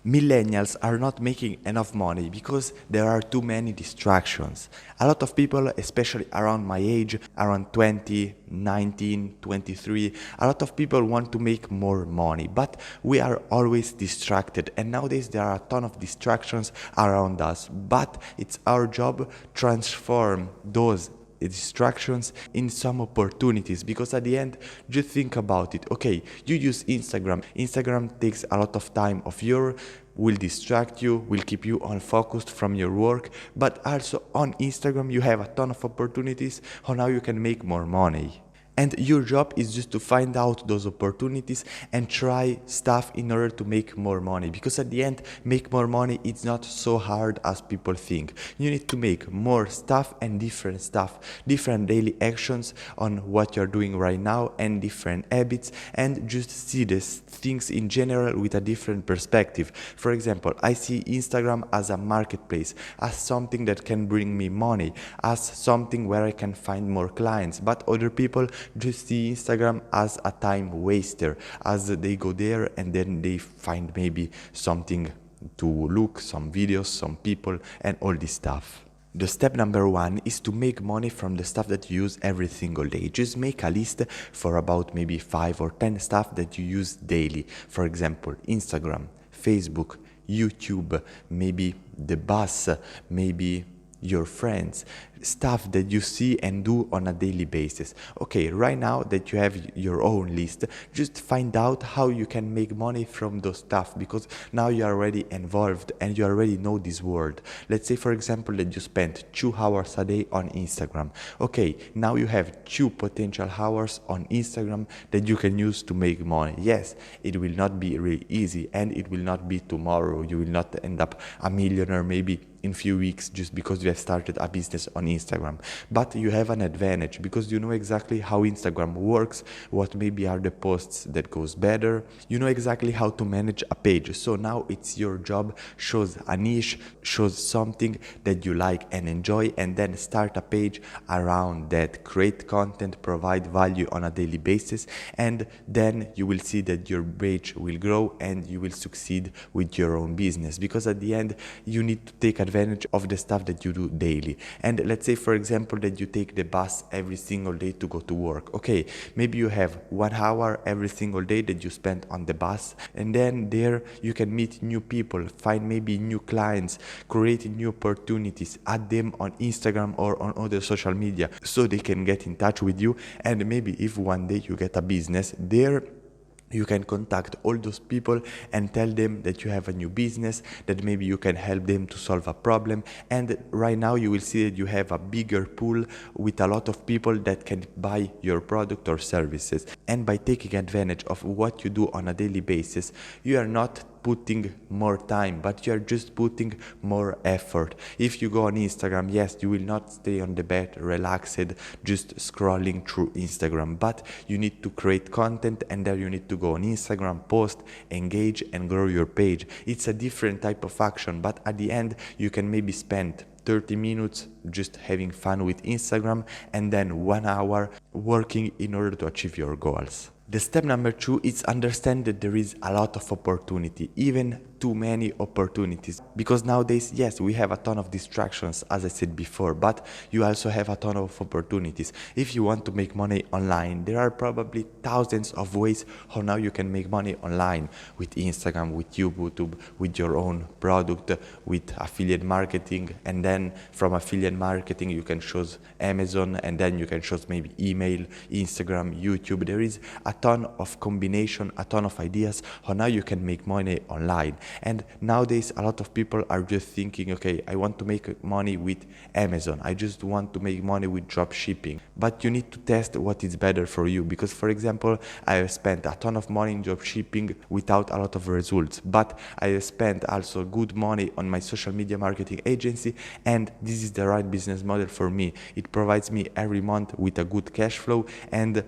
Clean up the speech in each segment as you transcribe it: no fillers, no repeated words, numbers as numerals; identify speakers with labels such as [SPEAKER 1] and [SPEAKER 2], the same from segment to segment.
[SPEAKER 1] Millennials are not making enough money because there are too many distractions. A lot of people, especially around my age, around 20, 19, 23, a lot of people want to make more money, but we are always distracted, and nowadays there are a ton of distractions around us, but it's our job transform those distractions in some opportunities, because at the end, just think about it. Okay, you use Instagram takes a lot of time of your, will distract you, will keep you unfocused from your work, but also on Instagram you have a ton of opportunities on how you can make more money. And your job is just to find out those opportunities and try stuff in order to make more money. Because at the end, make more money, it's not so hard as people think. You need to make more stuff, different daily actions on what you're doing right now, and different habits, and just see these things in general with a different perspective. For example, I see Instagram as a marketplace, as something that can bring me money, as something where I can find more clients, but other people just see Instagram as a time waster, as they go there and then they find maybe something to look, some videos, some people, and all this stuff. The step number one is to make money from the stuff that you use every single day. Just make a list for about maybe 5 or 10 stuff that you use daily. For example, Instagram, Facebook, YouTube, maybe the bus, maybe your friends, stuff that you see and do on a daily basis. Okay, right now that you have your own list, just find out how you can make money from those stuff, because now you are already involved and you already know this world. Let's say, for example, that you spend 2 hours a day on Instagram. Okay, now you have 2 potential hours on Instagram that you can use to make money. Yes, it will not be really easy, and it will not be tomorrow. You will not end up a millionaire maybe in few weeks just because you have started a business on Instagram, but you have an advantage because you know exactly how Instagram works, what maybe are the posts that goes better, you know exactly how to manage a page. So now it's your job, shows a niche, shows something that you like and enjoy, and then start a page around that, create content, provide value on a daily basis, and then you will see that your page will grow and you will succeed with your own business, because at the end you need to take advantage of the stuff that you do daily. And let's say, for example, that you take the bus every single day to go to work. Okay, maybe you have 1 hour every single day that you spend on the bus, and then there you can meet new people, find maybe new clients, create new opportunities, add them on Instagram or on other social media so they can get in touch with you. And maybe if one day you get a business there, you can contact all those people and tell them that you have a new business, that maybe you can help them to solve a problem. And right now you will see that you have a bigger pool with a lot of people that can buy your product or services. And by taking advantage of what you do on a daily basis, you are not putting more time, but you are just putting more effort. If you go on Instagram, yes, you will not stay on the bed relaxed just scrolling through Instagram, but you need to create content, and there you need to go on Instagram, post, engage, and grow your page. It's a different type of action, but at the end you can maybe spend 30 minutes just having fun with Instagram, and then 1 hour working in order to achieve your goals. The step number 2 is understand that there is a lot of opportunity, even too many opportunities, because nowadays, yes, we have a ton of distractions, as I said before, but you also have a ton of opportunities. If you want to make money online, there are probably thousands of ways how now you can make money online, with Instagram, with YouTube, with your own product, with affiliate marketing, and then from affiliate marketing you can choose Amazon, and then you can choose maybe email, Instagram, YouTube. There is a ton of combination, a ton of ideas how now you can make money online. And nowadays a lot of people are just thinking, okay, I want to make money with Amazon, I just want to make money with drop shipping. But you need to test what is better for you, because for example, I have spent a ton of money in drop shipping without a lot of results, but I have spent also good money on my social media marketing agency, and this is the right business model for me. It provides me every month with a good cash flow, and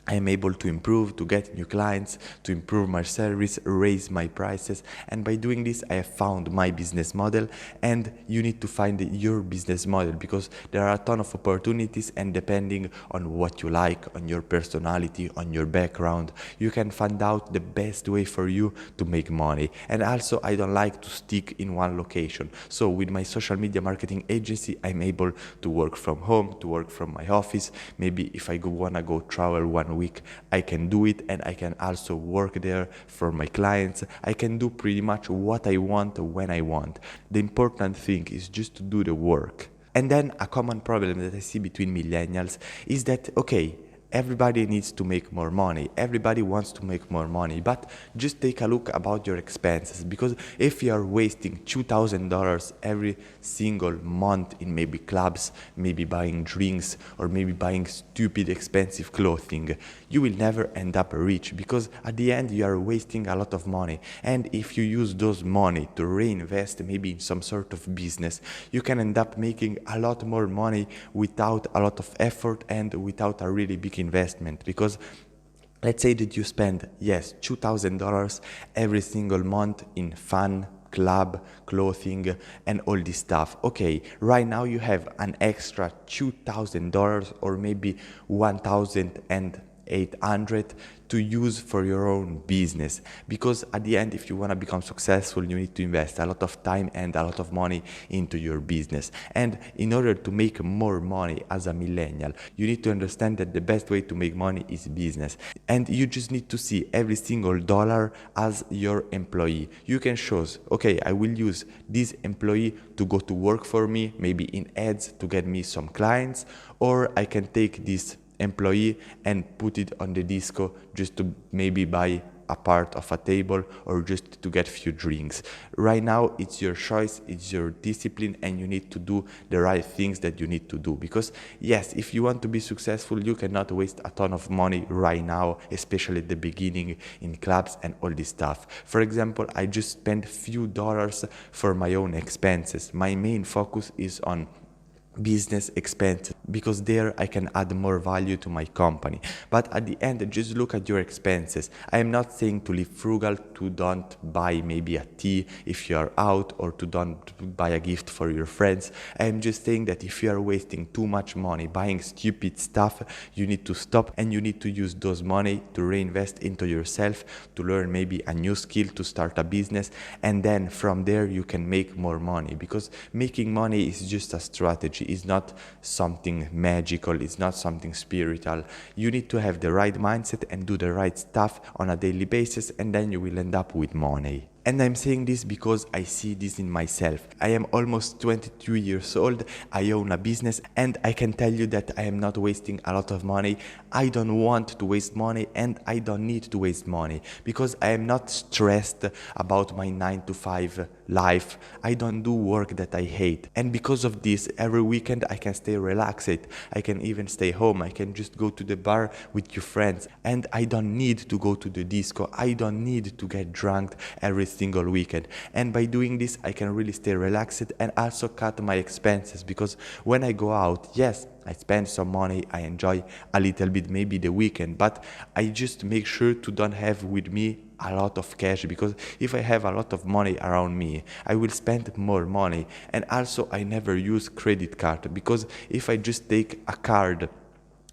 [SPEAKER 1] I am able to improve, to get new clients, to improve my service, raise my prices. And by doing this, I have found my business model. And you need to find your business model, because there are a ton of opportunities, and depending on what you like, on your personality, on your background, you can find out the best way for you to make money. And also, I don't like to stick in one location. So with my social media marketing agency, I'm able to work from home, to work from my office. Maybe if I wanna go travel one week, I can do it, and I can also work there for my clients. I can do pretty much what I want when I want. The important thing is just to do the work. And then a common problem that I see between millennials is that, okay, everybody needs to make more money. Everybody wants to make more money, but just take a look about your expenses, because if you are wasting $2,000 every single month in maybe clubs, maybe buying drinks, or maybe buying stupid expensive clothing, you will never end up rich, because at the end you are wasting a lot of money. And if you use those money to reinvest maybe in some sort of business, you can end up making a lot more money without a lot of effort and without a really big investment. Because let's say that you spend, yes, $2,000 every single month in fun, club, clothing, and all this stuff. Okay, right now you have an extra $2,000 or maybe 1,800 to use for your own business. Because at the end, if you want to become successful, you need to invest a lot of time and a lot of money into your business. And in order to make more money as a millennial, you need to understand that the best way to make money is business. And you just need to see every single dollar as your employee. You can choose, okay, I will use this employee to go to work for me, maybe in ads to get me some clients, or I can take this employee and put it on the disco just to maybe buy a part of a table or just to get few drinks. Right now it's your choice, it's your discipline, and you need to do the right things that you need to do. Because yes, if you want to be successful, you cannot waste a ton of money right now, especially at the beginning in clubs and all this stuff. For example, I just spent few dollars for my own expenses. My main focus is on business expenses, because there I can add more value to my company. But at the end, just look at your expenses. I am not saying to live frugal, to don't buy maybe a tea if you are out, or to don't buy a gift for your friends. I am just saying that if you are wasting too much money buying stupid stuff, you need to stop, and you need to use those money to reinvest into yourself, to learn maybe a new skill, to start a business, and then from there you can make more money. Because making money is just a strategy. It's not something magical, it's not something spiritual. You need to have the right mindset and do the right stuff on a daily basis, and then you will end up with money. And I'm saying this because I see this in myself. I am almost 22 years old, I own a business, and I can tell you that I am not wasting a lot of money. I don't want to waste money, and I don't need to waste money, because I am not stressed about my 9 to 5 life. I don't do work that I hate. And because of this, every weekend I can stay relaxed. I can even stay home. I can just go to the bar with your friends. And I don't need to go to the disco. I don't need to get drunk every single weekend. And by doing this, I can really stay relaxed and also cut my expenses, because when I go out, yes, I spend some money, I enjoy a little bit maybe the weekend, but I just make sure to don't have with me a lot of cash, because if I have a lot of money around me, I will spend more money. And also I never use credit card, because if I just take a card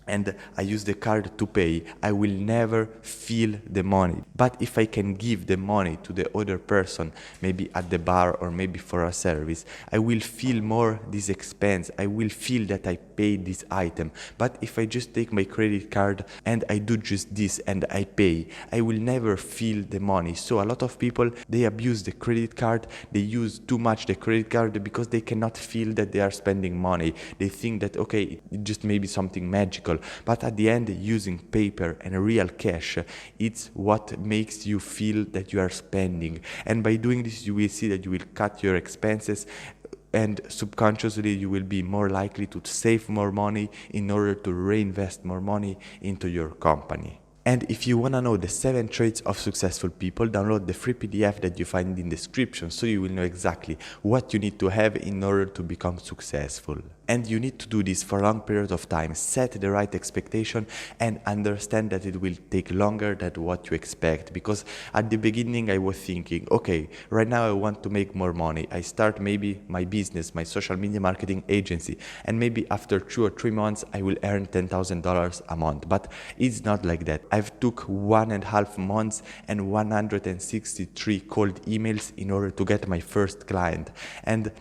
[SPEAKER 1] and I use the card to pay, I will never feel the money. But if I can give the money to the other person, maybe at the bar or maybe for a service, I will feel more this expense. I will feel that I paid this item. But if I just take my credit card and I do just this and I pay, I will never feel the money. So a lot of people, they abuse the credit card. They use too much the credit card because they cannot feel that they are spending money. They think that, okay, it just maybe something magical. But at the end, using paper and real cash, it's what makes you feel that you are spending. And by doing this, you will see that you will cut your expenses, and subconsciously you will be more likely to save more money in order to reinvest more money into your company. And if you want to know the 7 traits of successful people, download the free PDF that you find in the description, so you will know exactly what you need to have in order to become successful. And you need to do this for a long period of time. Set the right expectation and understand that it will take longer than what you expect. Because at the beginning I was thinking, okay, right now I want to make more money. I start maybe my business, my social media marketing agency, and maybe after 2 or 3 months I will earn $10,000 a month. But it's not like that. I've took 1.5 months and 163 cold emails in order to get my first client. And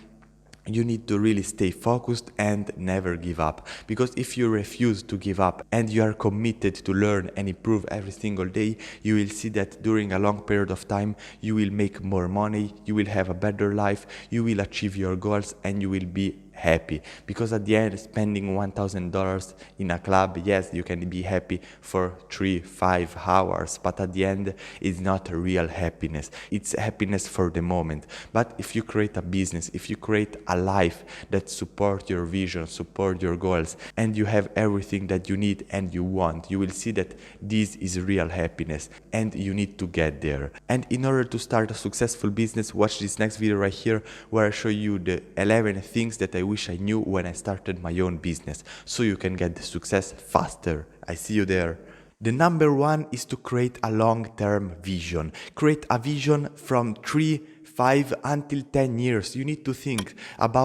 [SPEAKER 1] you need to really stay focused and never give up, because if you refuse to give up and you are committed to learn and improve every single day, you will see that during a long period of time you will make more money, you will have a better life, you will achieve your goals, and you will be happy. Because at the end, spending $1,000 in a club, yes, you can be happy for 3-5 hours, but at the end it's not real happiness. It's happiness for the moment. But if you create a business, if you create a life that support your vision, support your goals, and you have everything that you need and you want, you will see that this is real happiness, and you need to get there. And in order to start a successful business, watch this next video right here, where I show you the 11 things that I wish I knew when I started my own business, so you can get the success faster. I see you there. The number one is to create a long-term vision. Create a vision from 3, 5 until 10 years. You need to think about